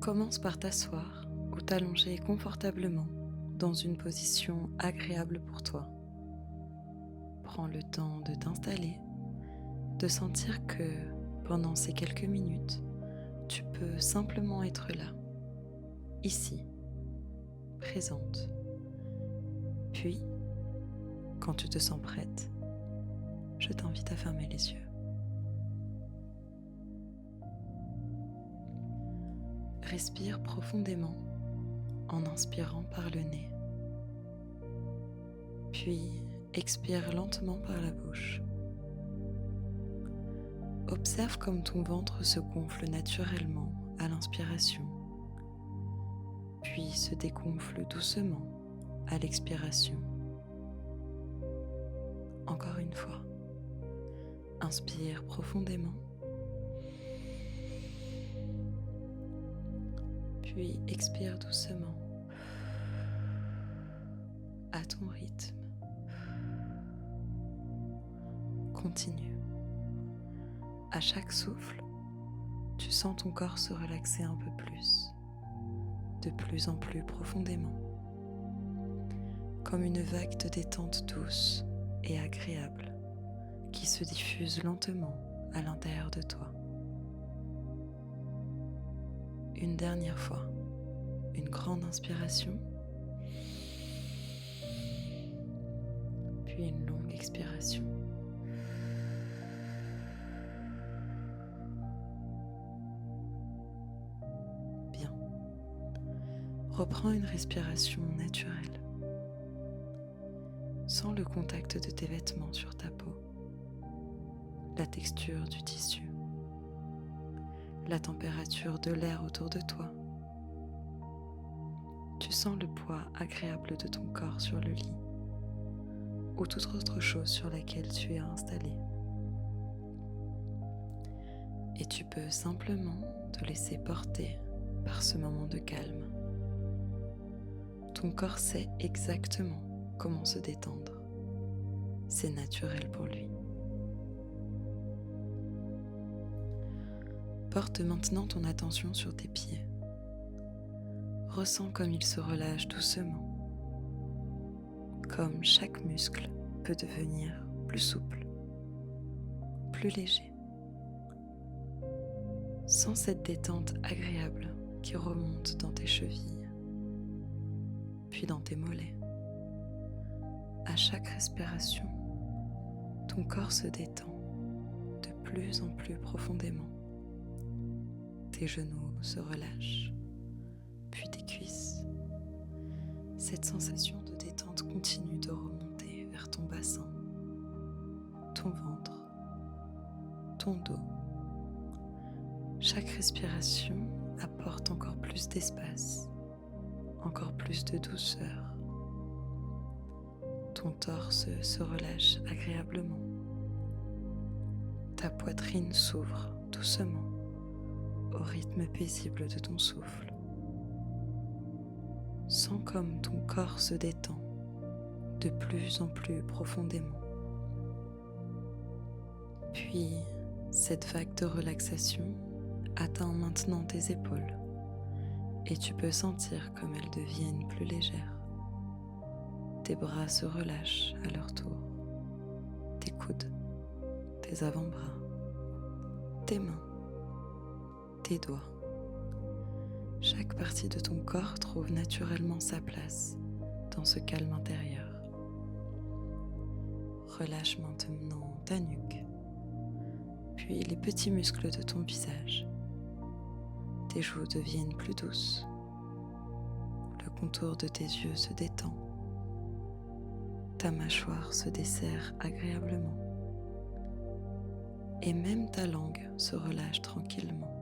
Commence par t'asseoir ou t'allonger confortablement dans une position agréable pour toi. Prends le temps de t'installer, de sentir que pendant ces quelques minutes, tu peux simplement être là, ici, présente. Puis, quand tu te sens prête, je t'invite à fermer les yeux. Respire profondément en inspirant par le nez, puis expire lentement par la bouche. Observe comme ton ventre se gonfle naturellement à l'inspiration, puis se dégonfle doucement à l'expiration. Encore une fois, inspire profondément, puis expire doucement, à ton rythme. Continue. À chaque souffle, tu sens ton corps se relaxer un peu plus, de plus en plus profondément, comme une vague de détente douce et agréable qui se diffuse lentement à l'intérieur de toi. Une dernière fois, une grande inspiration, puis une longue expiration. Bien. Reprends une respiration naturelle. Sens le contact de tes vêtements sur ta peau, la texture du tissu, la température de l'air autour de toi. Tu sens le poids agréable de ton corps sur le lit ou toute autre chose sur laquelle tu es installé. Et tu peux simplement te laisser porter par ce moment de calme. Ton corps sait exactement comment se détendre. C'est naturel pour lui. Porte maintenant ton attention sur tes pieds. Ressens comme ils se relâchent doucement, comme chaque muscle peut devenir plus souple, plus léger. Sens cette détente agréable qui remonte dans tes chevilles, puis dans tes mollets. À chaque respiration, ton corps se détend de plus en plus profondément. Tes genoux se relâchent, puis tes cuisses. Cette sensation de détente continue de remonter vers ton bassin, ton ventre, ton dos. Chaque respiration apporte encore plus d'espace, encore plus de douceur. Ton torse se relâche agréablement. Ta poitrine s'ouvre doucement au rythme paisible de ton souffle. Sens comme ton corps se détend de plus en plus profondément. Puis, cette vague de relaxation atteint maintenant tes épaules et tu peux sentir comme elles deviennent plus légères. Tes bras se relâchent à leur tour, tes coudes, tes avant-bras, tes mains, tes doigts. Chaque partie de ton corps trouve naturellement sa place dans ce calme intérieur. Relâche maintenant ta nuque, puis les petits muscles de ton visage. Tes joues deviennent plus douces. Le contour de tes yeux se détend. Ta mâchoire se desserre agréablement. Et même ta langue se relâche tranquillement.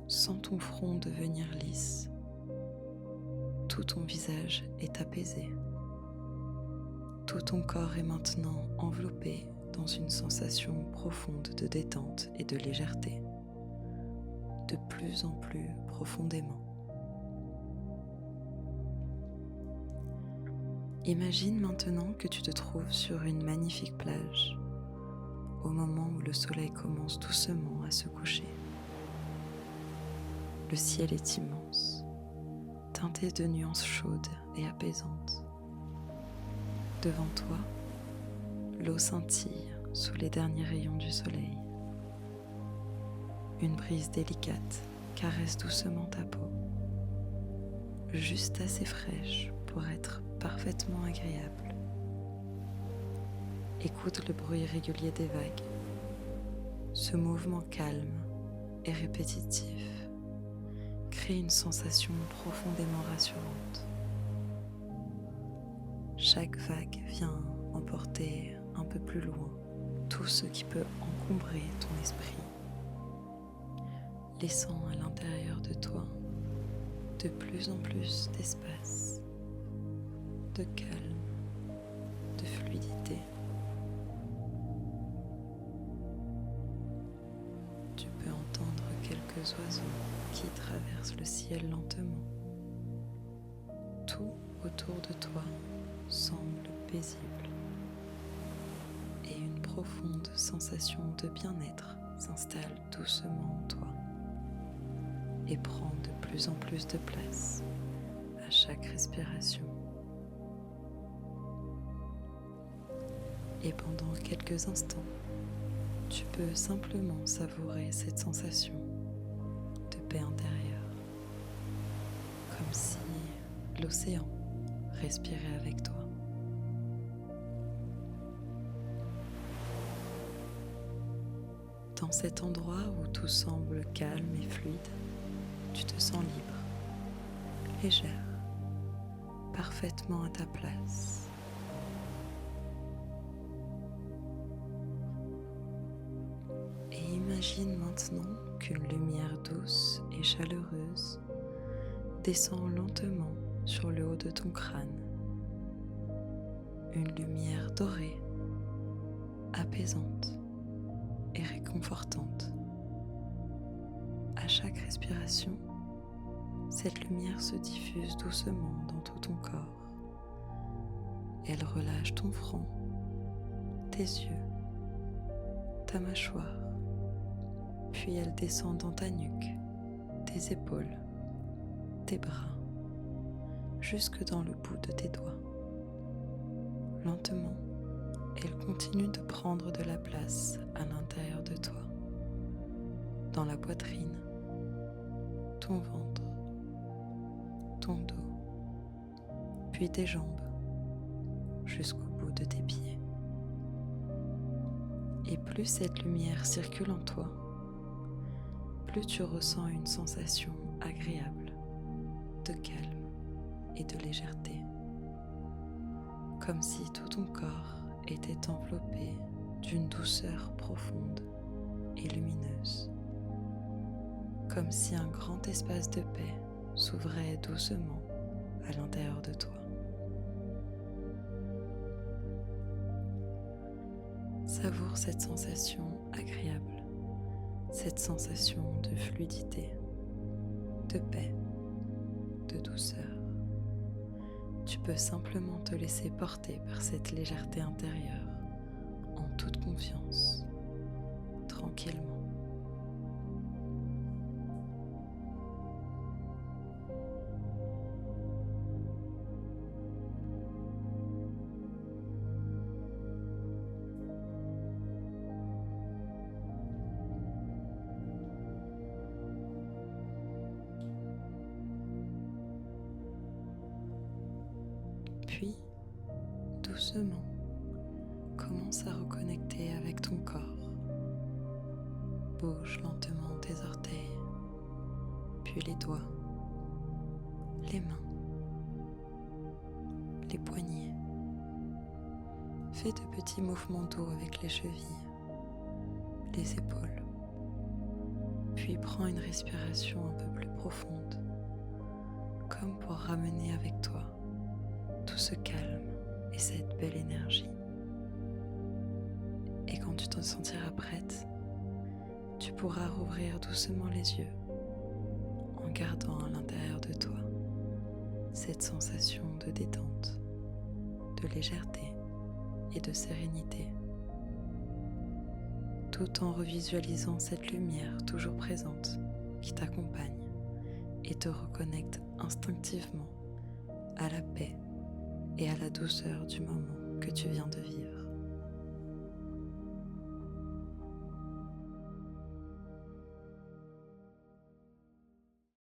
Sens ton front devenir lisse. Tout ton visage est apaisé. Tout ton corps est maintenant enveloppé dans une sensation profonde de détente et de légèreté, de plus en plus profondément. Imagine maintenant que tu te trouves sur une magnifique plage, au moment où le soleil commence doucement à se coucher. Le ciel est immense, teinté de nuances chaudes et apaisantes. Devant toi, l'eau scintille sous les derniers rayons du soleil. Une brise délicate caresse doucement ta peau, juste assez fraîche pour être parfaitement agréable. Écoute le bruit régulier des vagues. Ce mouvement calme et répétitif crée une sensation profondément rassurante. Chaque vague vient emporter un peu plus loin tout ce qui peut encombrer ton esprit, laissant à l'intérieur de toi de plus en plus d'espace, de calme, de fluidité. Tu peux entendre quelques oiseaux qui traversent le ciel lentement. Tout autour de toi semble paisible et une profonde sensation de bien-être s'installe doucement en toi et prend de plus en plus de place à chaque respiration. Et pendant quelques instants, tu peux simplement savourer cette sensation de paix intérieure, comme si l'océan respirait avec toi. Dans cet endroit où tout semble calme et fluide, tu te sens libre, légère, parfaitement à ta place. Et imagine maintenant qu'une lumière douce et chaleureuse descend lentement sur le haut de ton crâne. Une lumière dorée, apaisante et réconfortante. À chaque respiration, cette lumière se diffuse doucement dans tout ton corps. Elle relâche ton front, tes yeux, ta mâchoire, puis elle descend dans ta nuque, tes épaules, tes bras, jusque dans le bout de tes doigts. Lentement, elle continue de prendre de la place à l'intérieur de toi, dans la poitrine, ton ventre, ton dos, puis tes jambes, jusqu'au bout de tes pieds. Et plus cette lumière circule en toi, plus tu ressens une sensation agréable de calme et de légèreté, comme si tout ton corps était enveloppé d'une douceur profonde et lumineuse, comme si un grand espace de paix s'ouvrait doucement à l'intérieur de toi. Savoure cette sensation agréable, cette sensation de fluidité, de paix, de douceur. Tu peux simplement te laisser porter par cette légèreté intérieure, en toute confiance, tranquillement. Puis, doucement, commence à reconnecter avec ton corps. Bouge lentement tes orteils, puis les doigts, les mains, les poignets. Fais de petits mouvements doux avec les chevilles, les épaules. Puis prends une respiration un peu plus profonde, comme pour ramener avec toi tout ce calme et cette belle énergie. Et quand tu te sentiras prête, tu pourras rouvrir doucement les yeux en gardant à l'intérieur de toi cette sensation de détente, de légèreté et de sérénité, tout en revisualisant cette lumière toujours présente qui t'accompagne et te reconnecte instinctivement à la paix et à la douceur du moment que tu viens de vivre.